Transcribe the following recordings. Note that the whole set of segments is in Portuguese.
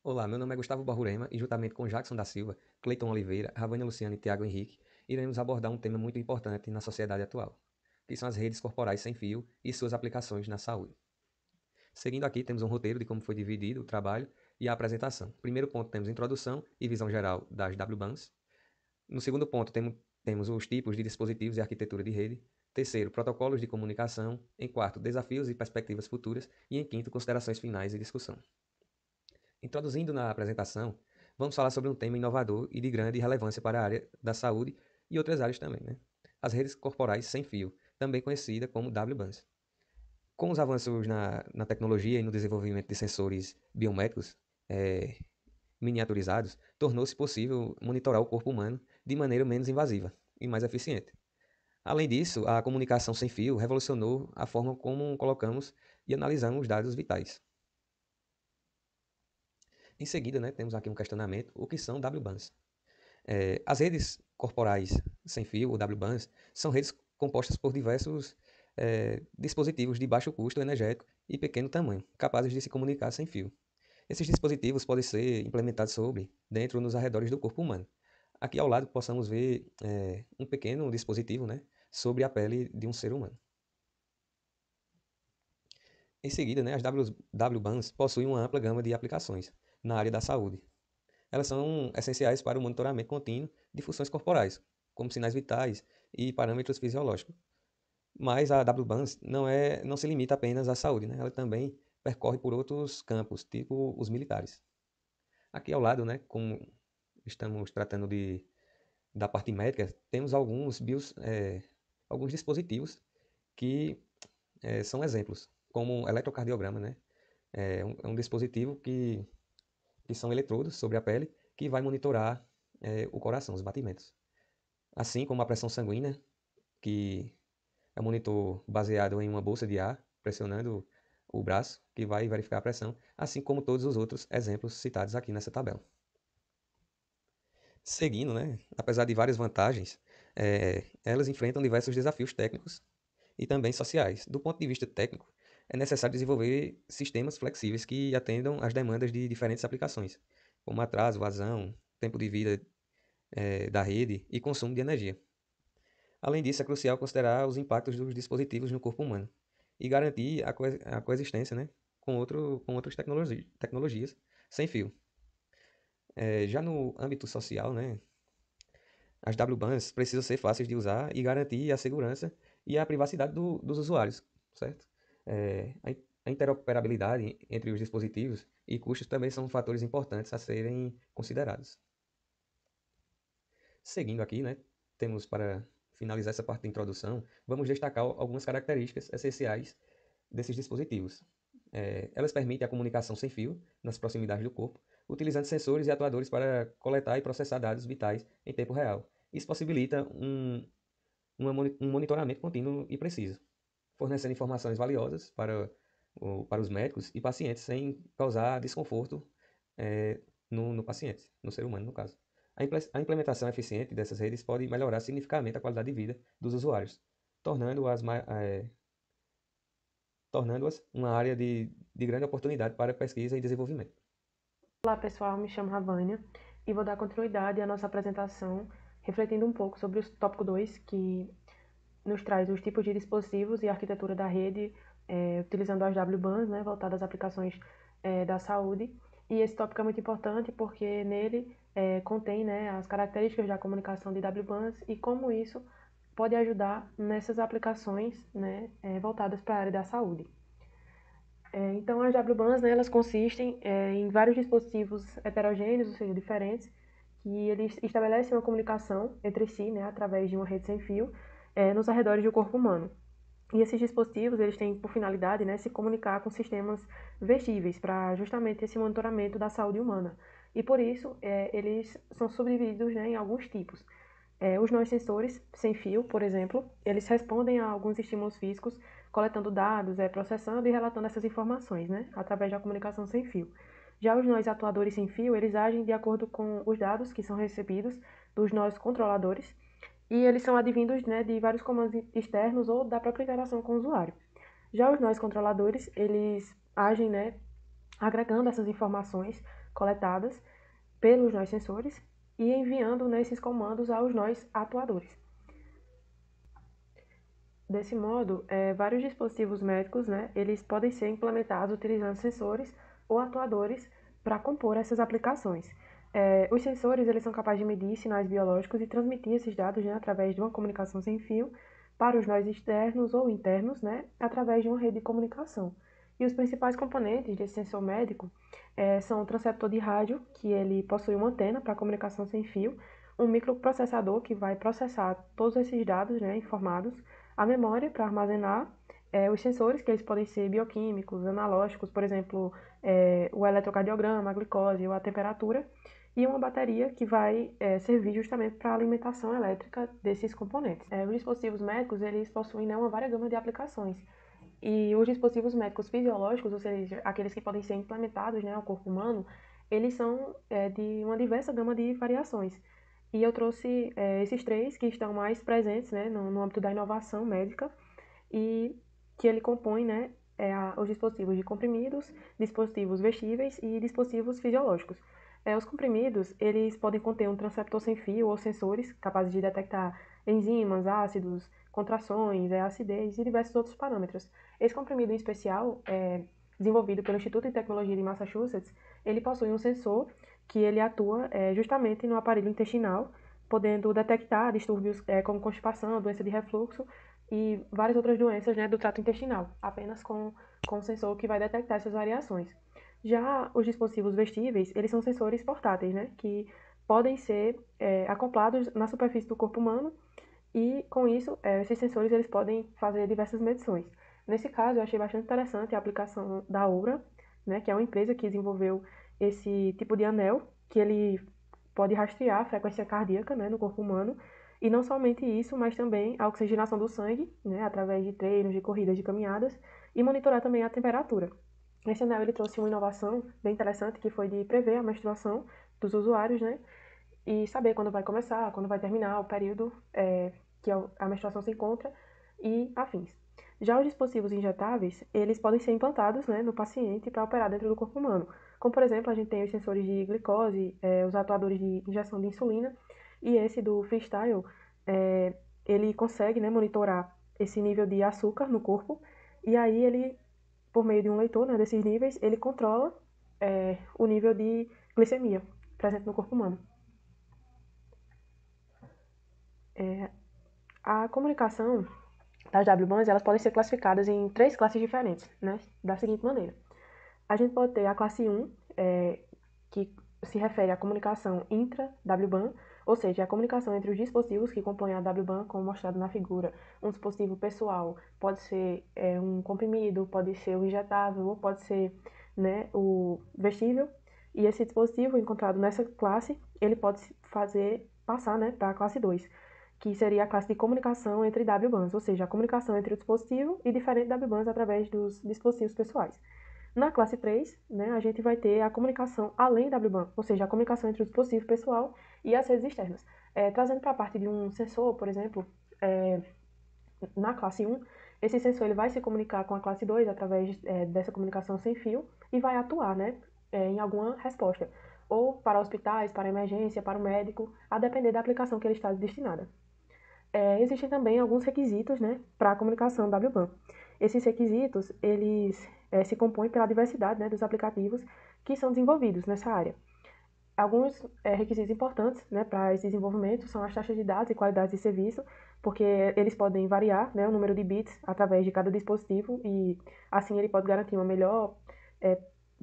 Olá, meu nome é Gustavo Borborema e juntamente com Jackson da Silva, Cleiton Oliveira, Ravânia Luciana e Tiago Henrique, iremos abordar um tema muito importante na sociedade atual, que são as redes corporais sem fio e suas aplicações na saúde. Seguindo aqui, temos um roteiro de como foi dividido o trabalho e a apresentação. Primeiro ponto, temos introdução e visão geral das WBANs. No segundo ponto, temos os tipos de dispositivos e arquitetura de rede. Terceiro, protocolos de comunicação. Em quarto, desafios e perspectivas futuras. E em quinto, considerações finais e discussão. Introduzindo na apresentação, vamos falar sobre um tema inovador e de grande relevância para a área da saúde e outras áreas também, né? As redes corporais sem fio, também conhecida como WBANs. Com os avanços na tecnologia e no desenvolvimento de sensores biométricos miniaturizados, tornou-se possível monitorar o corpo humano de maneira menos invasiva e mais eficiente. Além disso, a comunicação sem fio revolucionou a forma como colocamos e analisamos dados vitais. Em seguida, né, temos aqui um questionamento: o que são WBANs? As redes corporais sem fio, ou WBANs, são redes compostas por diversos dispositivos de baixo custo energético e pequeno tamanho, capazes de se comunicar sem fio. Esses dispositivos podem ser implementados dentro ou nos arredores do corpo humano. Aqui ao lado possamos ver um pequeno dispositivo, né, sobre a pele de um ser humano. Em seguida, né, as WBANs possuem uma ampla gama de aplicações na área da saúde. Elas são essenciais para o monitoramento contínuo de funções corporais, como sinais vitais e parâmetros fisiológicos. Mas a WBANS não se limita apenas à saúde, né? Ela também percorre por outros campos, tipo os militares. Aqui ao lado, né, como estamos tratando da parte médica, temos alguns dispositivos que são exemplos, como o eletrocardiograma, né? É um dispositivo que são eletrodos sobre a pele que vai monitorar o coração, os batimentos. Assim como a pressão sanguínea, que é um monitor baseado em uma bolsa de ar, pressionando o braço, que vai verificar a pressão, assim como todos os outros exemplos citados aqui nessa tabela. Seguindo, né, apesar de várias vantagens, elas enfrentam diversos desafios técnicos e também sociais. Do ponto de vista técnico, é necessário desenvolver sistemas flexíveis que atendam às demandas de diferentes aplicações, como atraso, vazão, tempo de vida da rede e consumo de energia. Além disso, é crucial considerar os impactos dos dispositivos no corpo humano e garantir a coexistência, né, com outras tecnologias sem fio. Já no âmbito social, né, as WBANs precisam ser fáceis de usar e garantir a segurança e a privacidade dos usuários, certo? A interoperabilidade entre os dispositivos e custos também são fatores importantes a serem considerados. Seguindo aqui, né, temos para finalizar essa parte da introdução, vamos destacar algumas características essenciais desses dispositivos. Elas permitem a comunicação sem fio nas proximidades do corpo, utilizando sensores e atuadores para coletar e processar dados vitais em tempo real. Isso possibilita um monitoramento contínuo e preciso, fornecendo informações valiosas para os médicos e pacientes sem causar desconforto no paciente, no ser humano, no caso. A implementação eficiente dessas redes pode melhorar significativamente a qualidade de vida dos usuários, tornando-as tornando-as uma área de grande oportunidade para pesquisa e desenvolvimento. Olá pessoal, me chamo Ravânia e vou dar continuidade à nossa apresentação, refletindo um pouco sobre o tópico 2, que nos traz os tipos de dispositivos e arquitetura da rede, utilizando as WBANs, né, voltadas às aplicações da saúde. E esse tópico é muito importante porque nele contém, né, as características da comunicação de WBANs e como isso pode ajudar nessas aplicações, né, voltadas para a área da saúde. Então, as WBANs, né, elas consistem em vários dispositivos heterogêneos, ou seja, diferentes, que eles estabelecem uma comunicação entre si, né, através de uma rede sem fio, nos arredores do corpo humano. E esses dispositivos, eles têm por finalidade, né, se comunicar com sistemas vestíveis para justamente esse monitoramento da saúde humana. E por isso, eles são subdivididos, né, em alguns tipos. Os nós sensores sem fio, por exemplo, eles respondem a alguns estímulos físicos, coletando dados, processando e relatando essas informações, né, através da comunicação sem fio. Já os nós atuadores sem fio, eles agem de acordo com os dados que são recebidos dos nós controladores e eles são advindos, né, de vários comandos externos ou da própria interação com o usuário. Já os nós controladores, eles agem, né, agregando essas informações coletadas pelos nós sensores e enviando, né, esses comandos aos nós atuadores. Desse modo, vários dispositivos médicos, né, eles podem ser implementados utilizando sensores ou atuadores para compor essas aplicações. Os sensores eles são capazes de medir sinais biológicos e transmitir esses dados, né, através de uma comunicação sem fio para os nós externos ou internos, né, através de uma rede de comunicação. E os principais componentes desse sensor médico são o transceptor de rádio, que ele possui uma antena para comunicação sem fio, um microprocessador que vai processar todos esses dados, né, informados, a memória para armazenar os sensores, que eles podem ser bioquímicos, analógicos, por exemplo, o eletrocardiograma, a glicose ou a temperatura, e uma bateria que vai servir justamente para a alimentação elétrica desses componentes. Os dispositivos médicos, eles possuem, né, uma vária gama de aplicações, e os dispositivos médicos fisiológicos, ou seja, aqueles que podem ser implementados, né, ao corpo humano, eles são de uma diversa gama de variações. E eu trouxe esses três que estão mais presentes, né, no âmbito da inovação médica e que ele compõe, né, os dispositivos de comprimidos, dispositivos vestíveis e dispositivos fisiológicos. Os comprimidos, eles podem conter um transceptor sem fio ou sensores capazes de detectar enzimas, ácidos, contrações, acidez e diversos outros parâmetros. Esse comprimido em especial, desenvolvido pelo Instituto de Tecnologia de Massachusetts, ele possui um sensor que ele atua justamente no aparelho intestinal, podendo detectar distúrbios como constipação, doença de refluxo e várias outras doenças, né, do trato intestinal, apenas com um sensor que vai detectar essas variações. Já os dispositivos vestíveis, eles são sensores portáteis, né, que podem ser acoplados na superfície do corpo humano e, com isso, esses sensores eles podem fazer diversas medições. Nesse caso, eu achei bastante interessante a aplicação da Oura, né, que é uma empresa que desenvolveu esse tipo de anel, que ele pode rastrear a frequência cardíaca, né, no corpo humano, e não somente isso, mas também a oxigenação do sangue, né, através de treinos, de corridas, de caminhadas, e monitorar também a temperatura. Esse anel ele trouxe uma inovação bem interessante, que foi de prever a menstruação dos usuários, né, e saber quando vai começar, quando vai terminar, o período que a menstruação se encontra e afins. Já os dispositivos injetáveis, eles podem ser implantados, né, no paciente para operar dentro do corpo humano. Como, por exemplo, a gente tem os sensores de glicose, os atuadores de injeção de insulina, e esse do Freestyle, ele consegue, né, monitorar esse nível de açúcar no corpo, e aí ele, por meio de um leitor, né, desses níveis, ele controla o nível de glicemia presente no corpo humano. A comunicação das WBANs, elas podem ser classificadas em 3 classes diferentes, né? Da seguinte maneira. A gente pode ter a classe 1, que se refere à comunicação intra-WBAN, ou seja, a comunicação entre os dispositivos que compõem a WBAN, como mostrado na figura. Um dispositivo pessoal pode ser um comprimido, pode ser o injetável, ou pode ser, né, o vestível. E esse dispositivo encontrado nessa classe, ele pode passar, né, para a classe 2, que seria a classe de comunicação entre WBANs, ou seja, a comunicação entre o dispositivo e diferentes WBANs através dos dispositivos pessoais. Na classe 3, né, a gente vai ter a comunicação além WBAN, ou seja, a comunicação entre o dispositivo pessoal e as redes externas. Trazendo para a parte de um sensor, por exemplo, na classe 1, esse sensor ele vai se comunicar com a classe 2 através dessa comunicação sem fio e vai atuar, né, em alguma resposta, ou para hospitais, para emergência, para o médico, a depender da aplicação que ele está destinada. Existem também alguns requisitos, né, para a comunicação WBAN. Esses requisitos, eles se compõem pela diversidade, né, dos aplicativos que são desenvolvidos nessa área. Alguns requisitos importantes, né, para esse desenvolvimento são as taxas de dados e qualidade de serviço, porque eles podem variar, né, o número de bits através de cada dispositivo e assim ele pode garantir uma melhor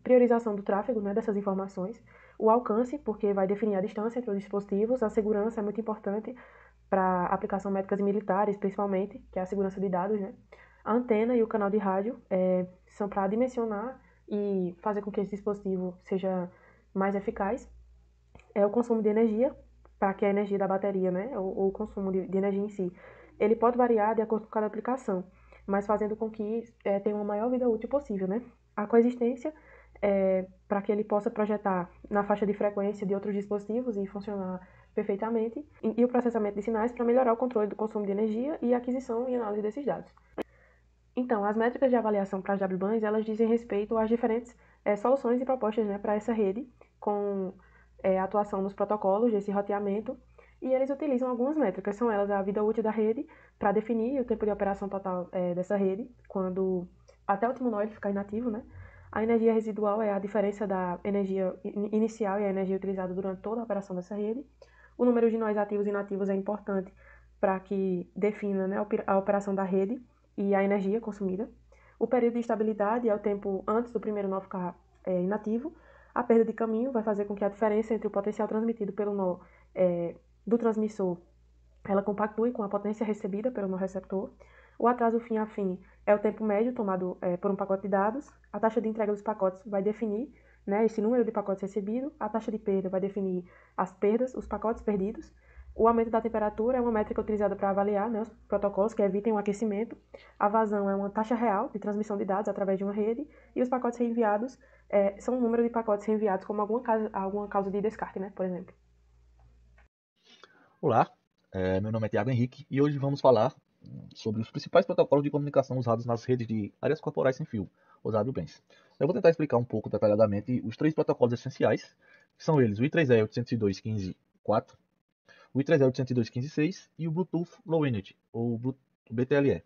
priorização do tráfego, né, dessas informações. O alcance, porque vai definir a distância entre os dispositivos. A segurança é muito importante para aplicação médicas e militares, principalmente, que é a segurança de dados, né? A antena e o canal de rádio são para dimensionar e fazer com que esse dispositivo seja mais eficaz. O consumo de energia, para que a energia da bateria, né, ou o consumo de energia em si, ele pode variar de acordo com cada aplicação, mas fazendo com que tenha uma maior vida útil possível, né? A coexistência, para que ele possa projetar na faixa de frequência de outros dispositivos e funcionar perfeitamente, e o processamento de sinais para melhorar o controle do consumo de energia e a aquisição e análise desses dados. Então, as métricas de avaliação para as WBANs, elas dizem respeito às diferentes soluções e propostas, né, para essa rede, com a atuação nos protocolos desse roteamento, e eles utilizam algumas métricas, são elas a vida útil da rede, para definir o tempo de operação total dessa rede, quando até o último nó ele ficar inativo, né? A energia residual é a diferença da energia inicial e a energia utilizada durante toda a operação dessa rede. O número de nós ativos e inativos é importante para que defina, né, a operação da rede e a energia consumida. O período de estabilidade é o tempo antes do primeiro nó ficar inativo. A perda de caminho vai fazer com que a diferença entre o potencial transmitido pelo nó do transmissor ela compactue com a potência recebida pelo nó receptor. O atraso fim a fim é o tempo médio tomado por um pacote de dados. A taxa de entrega dos pacotes vai definir, né, esse número de pacotes recebidos. A taxa de perda vai definir as perdas, os pacotes perdidos. O aumento da temperatura é uma métrica utilizada para avaliar, né, os protocolos que evitem o aquecimento. A vazão é uma taxa real de transmissão de dados através de uma rede. E os pacotes reenviados são o número de pacotes reenviados como alguma causa de descarte, né, por exemplo. Olá, meu nome é Thiago Henrique e hoje vamos falar sobre os principais protocolos de comunicação usados nas redes de áreas corporais sem fio, os WBANs. Eu vou tentar explicar um pouco detalhadamente os três protocolos essenciais, que são eles o I3E 802.15.4, o I3E 802.15.6 e o Bluetooth Low Energy, ou BTLE.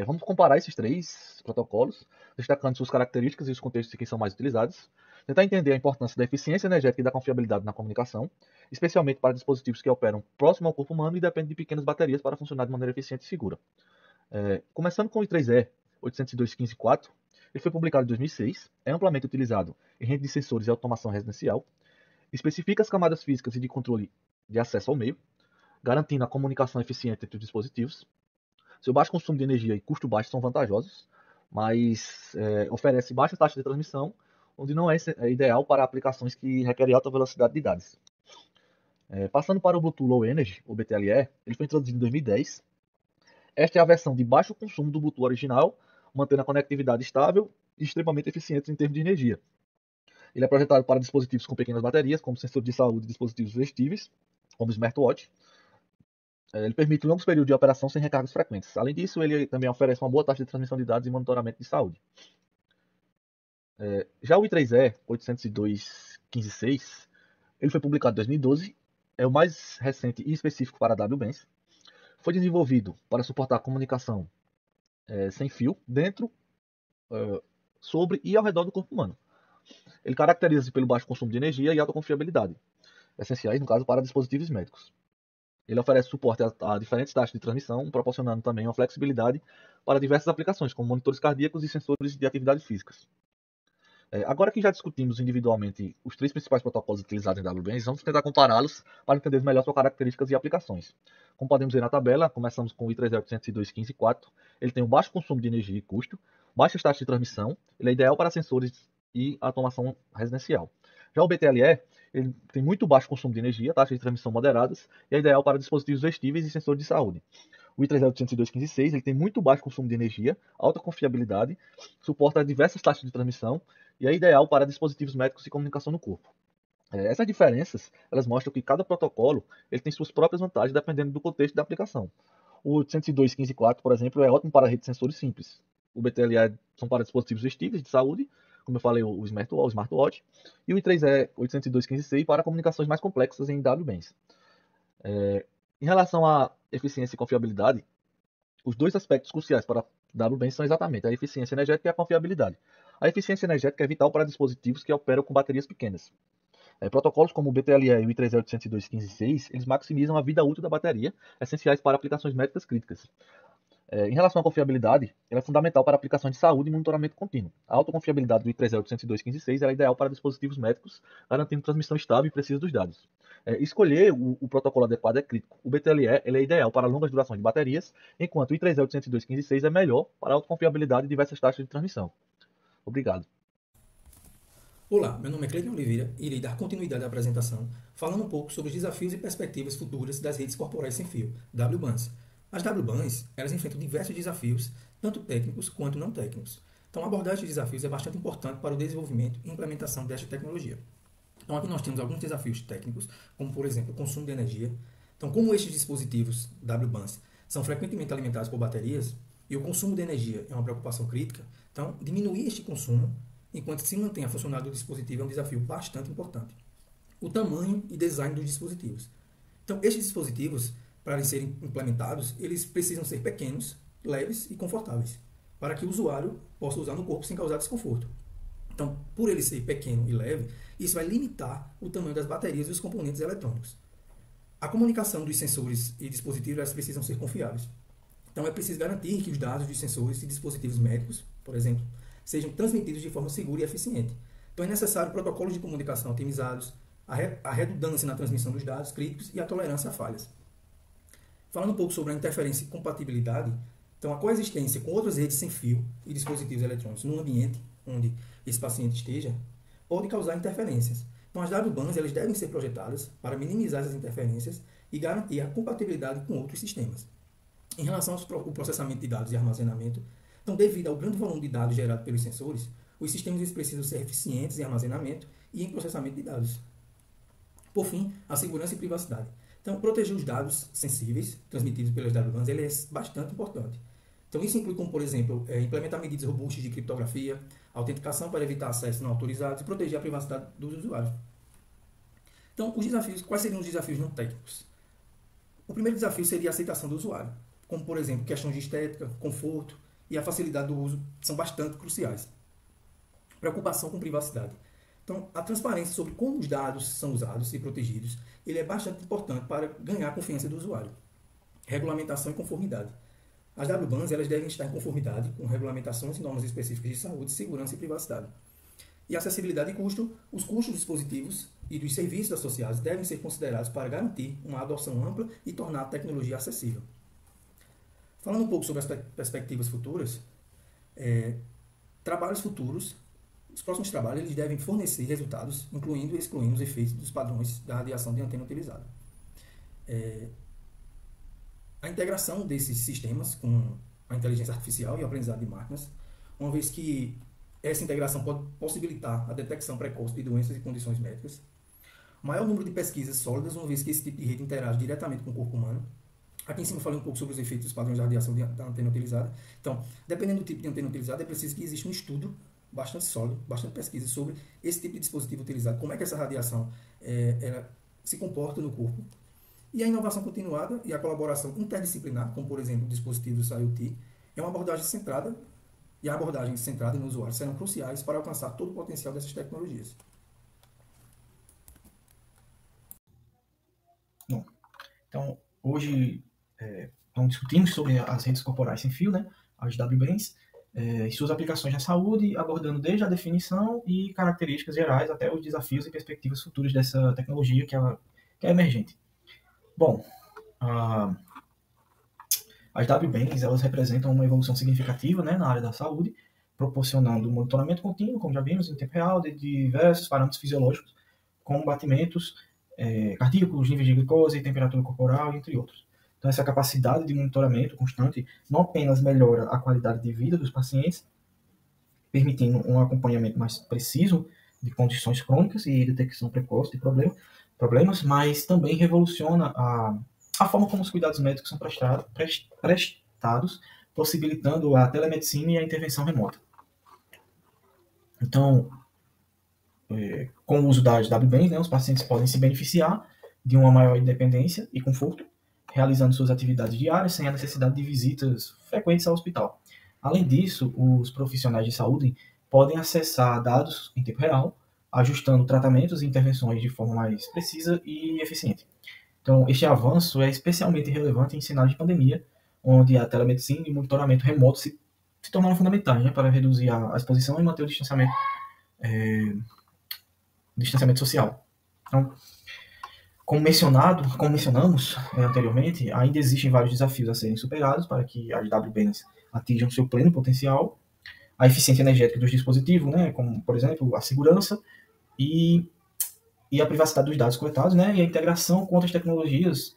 Vamos comparar esses três protocolos, destacando suas características e os contextos em que são mais utilizados, tentar entender a importância da eficiência energética e da confiabilidade na comunicação, especialmente para dispositivos que operam próximo ao corpo humano e dependem de pequenas baterias para funcionar de maneira eficiente e segura. Começando com o I3E 802.15.4, ele foi publicado em 2006, é amplamente utilizado em rede de sensores e automação residencial, especifica as camadas físicas e de controle de acesso ao meio, garantindo a comunicação eficiente entre os dispositivos. Seu baixo consumo de energia e custo baixo são vantajosos, mas oferece baixa taxa de transmissão, onde não é ideal para aplicações que requerem alta velocidade de dados. Passando para o Bluetooth Low Energy, ou BTLE, ele foi introduzido em 2010. Esta é a versão de baixo consumo do Bluetooth original, mantendo a conectividade estável e extremamente eficiente em termos de energia. Ele é projetado para dispositivos com pequenas baterias, como sensores de saúde e dispositivos vestíveis, como o smartwatch. Ele permite longos períodos de operação sem recargas frequentes. Além disso, ele também oferece uma boa taxa de transmissão de dados e monitoramento de saúde. Já o I3E 802.15.6, ele foi publicado em 2012, é o mais recente e específico para WBANs. Foi desenvolvido para suportar a comunicação sem fio dentro, sobre e ao redor do corpo humano. Ele caracteriza-se pelo baixo consumo de energia e alta confiabilidade, essenciais, no caso, para dispositivos médicos. Ele oferece suporte a diferentes taxas de transmissão, proporcionando também uma flexibilidade para diversas aplicações, como monitores cardíacos e sensores de atividades físicas. Agora que já discutimos individualmente os três principais protocolos utilizados em WBANs, vamos tentar compará-los para entender melhor suas características e aplicações. Como podemos ver na tabela, começamos com o I3E 802.15.4. Ele tem um baixo consumo de energia e custo, baixas taxas de transmissão, ele é ideal para sensores e automação residencial. Já o BTLE, ele tem muito baixo consumo de energia, taxas de transmissão moderadas, e é ideal para dispositivos vestíveis e sensores de saúde. O I3E 802.15.6 ele tem muito baixo consumo de energia, alta confiabilidade, suporta diversas taxas de transmissão e é ideal para dispositivos médicos e comunicação no corpo. Essas diferenças elas mostram que cada protocolo ele tem suas próprias vantagens dependendo do contexto da aplicação. O 802.15.4, por exemplo, é ótimo para redes de sensores simples. O BTLE são para dispositivos vestíveis de saúde, como eu falei, o smartwatch, e o I3E 802.15.6 para comunicações mais complexas em WBANs. Em relação à eficiência e confiabilidade, os dois aspectos cruciais para WBANs são exatamente a eficiência energética e a confiabilidade. A eficiência energética é vital para dispositivos que operam com baterias pequenas. Protocolos como o BTLE e o I3E 802.15.6, eles maximizam a vida útil da bateria, essenciais para aplicações médicas críticas. Em relação à confiabilidade, ela é fundamental para aplicações de saúde e monitoramento contínuo. A alta confiabilidade do I3E 802.15.6 é ideal para dispositivos médicos, garantindo transmissão estável e precisa dos dados. Escolher o protocolo adequado é crítico. O BTLE ele é ideal para longas durações de baterias, enquanto o I3E 802.15.6 é melhor para alta confiabilidade e diversas taxas de transmissão. Obrigado. Olá, meu nome é Cleiton Oliveira e irei dar continuidade à apresentação falando um pouco sobre os desafios e perspectivas futuras das redes corporais sem fio, WBANs. As WBANs, elas enfrentam diversos desafios, tanto técnicos quanto não técnicos. Então, a abordagem de desafios é bastante importante para o desenvolvimento e implementação desta tecnologia. Então, aqui nós temos alguns desafios técnicos, como, por exemplo, o consumo de energia. Então, como estes dispositivos WBANs são frequentemente alimentados por baterias e o consumo de energia é uma preocupação crítica, então, diminuir este consumo enquanto se mantém a funcionalidade do dispositivo, é um desafio bastante importante. O tamanho e design dos dispositivos. Então, estes dispositivos, para eles serem implementados, eles precisam ser pequenos, leves e confortáveis, para que o usuário possa usar no corpo sem causar desconforto. Então, por ele ser pequeno e leve, isso vai limitar o tamanho das baterias e dos componentes eletrônicos. A comunicação dos sensores e dispositivos elas precisam ser confiáveis. Então, é preciso garantir que os dados dos sensores e dispositivos médicos, por exemplo, sejam transmitidos de forma segura e eficiente. Então, é necessário protocolos de comunicação otimizados, a redundância na transmissão dos dados críticos e a tolerância a falhas. Falando um pouco sobre a interferência e compatibilidade, então a coexistência com outras redes sem fio e dispositivos eletrônicos no ambiente onde esse paciente esteja pode causar interferências. Então as WBANs elas devem ser projetadas para minimizar essas interferências e garantir a compatibilidade com outros sistemas. Em relação ao processamento de dados e armazenamento, então devido ao grande volume de dados gerado pelos sensores, os sistemas eles precisam ser eficientes em armazenamento e em processamento de dados. Por fim, a segurança e privacidade. Então, proteger os dados sensíveis transmitidos pelas WBANs ele é bastante importante. Então, isso inclui, como por exemplo, implementar medidas robustas de criptografia, autenticação para evitar acesso não autorizado e proteger a privacidade dos usuários. Então, os desafios, quais seriam os desafios não técnicos? O primeiro desafio seria a aceitação do usuário, como por exemplo, questões de estética, conforto e a facilidade do uso são bastante cruciais. Preocupação com privacidade. Então, a transparência sobre como os dados são usados e protegidos, ele é bastante importante para ganhar a confiança do usuário. Regulamentação e conformidade. As WBANs elas devem estar em conformidade com regulamentações e normas específicas de saúde, segurança e privacidade. E acessibilidade e custo. Os custos dos dispositivos e dos serviços associados devem ser considerados para garantir uma adoção ampla e tornar a tecnologia acessível. Falando um pouco sobre as perspectivas futuras, trabalhos futuros. Os próximos trabalhos eles devem fornecer resultados, incluindo e excluindo os efeitos dos padrões da radiação de antena utilizada. A integração desses sistemas com a inteligência artificial e o aprendizado de máquinas, uma vez que essa integração pode possibilitar a detecção precoce de doenças e condições médicas. O maior número de pesquisas sólidas, uma vez que esse tipo de rede interage diretamente com o corpo humano. Aqui em cima eu falei um pouco sobre os efeitos dos padrões da radiação da antena utilizada. Então, dependendo do tipo de antena utilizada, é preciso que exista um estudo bastante sólido, bastante pesquisa sobre esse tipo de dispositivo utilizado, como é que essa radiação ela se comporta no corpo. E a inovação continuada e a colaboração interdisciplinar, como por exemplo o dispositivo IoT, é uma abordagem centrada, e a abordagem centrada no usuário serão cruciais para alcançar todo o potencial dessas tecnologias. Bom, então hoje discutimos sobre as redes corporais sem fio, né, as WBANs, e suas aplicações na saúde, abordando desde a definição e características gerais até os desafios e perspectivas futuras dessa tecnologia que é emergente. Bom, as WBANs elas representam uma evolução significativa, né, na área da saúde, proporcionando monitoramento contínuo, como já vimos, em tempo real, de diversos parâmetros fisiológicos, como batimentos cardíacos, níveis de glicose, temperatura corporal, entre outros. Então, essa capacidade de monitoramento constante não apenas melhora a qualidade de vida dos pacientes, permitindo um acompanhamento mais preciso de condições crônicas e detecção precoce de problemas, mas também revoluciona a forma como os cuidados médicos são prestados, possibilitando a telemedicina e a intervenção remota. Então, com o uso das WBANs, né, os pacientes podem se beneficiar de uma maior independência e conforto, realizando suas atividades diárias sem a necessidade de visitas frequentes ao hospital. Além disso, os profissionais de saúde podem acessar dados em tempo real, ajustando tratamentos e intervenções de forma mais precisa e eficiente. Então, este avanço é especialmente relevante em cenários de pandemia, onde a telemedicina e o monitoramento remoto se tornaram fundamentais, né, para reduzir a exposição e manter o distanciamento social. Então, como mencionamos anteriormente, ainda existem vários desafios a serem superados para que as WBANs atinjam seu pleno potencial, a eficiência energética dos dispositivos, né, como, por exemplo, a segurança e a privacidade dos dados coletados, né, e a integração com outras tecnologias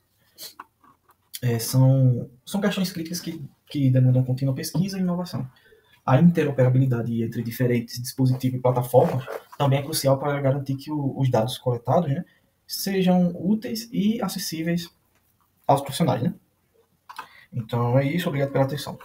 são questões críticas que demandam contínua pesquisa e inovação. A interoperabilidade entre diferentes dispositivos e plataformas também é crucial para garantir que os dados coletados, né, sejam úteis e acessíveis aos profissionais, né? Então é isso, obrigado pela atenção.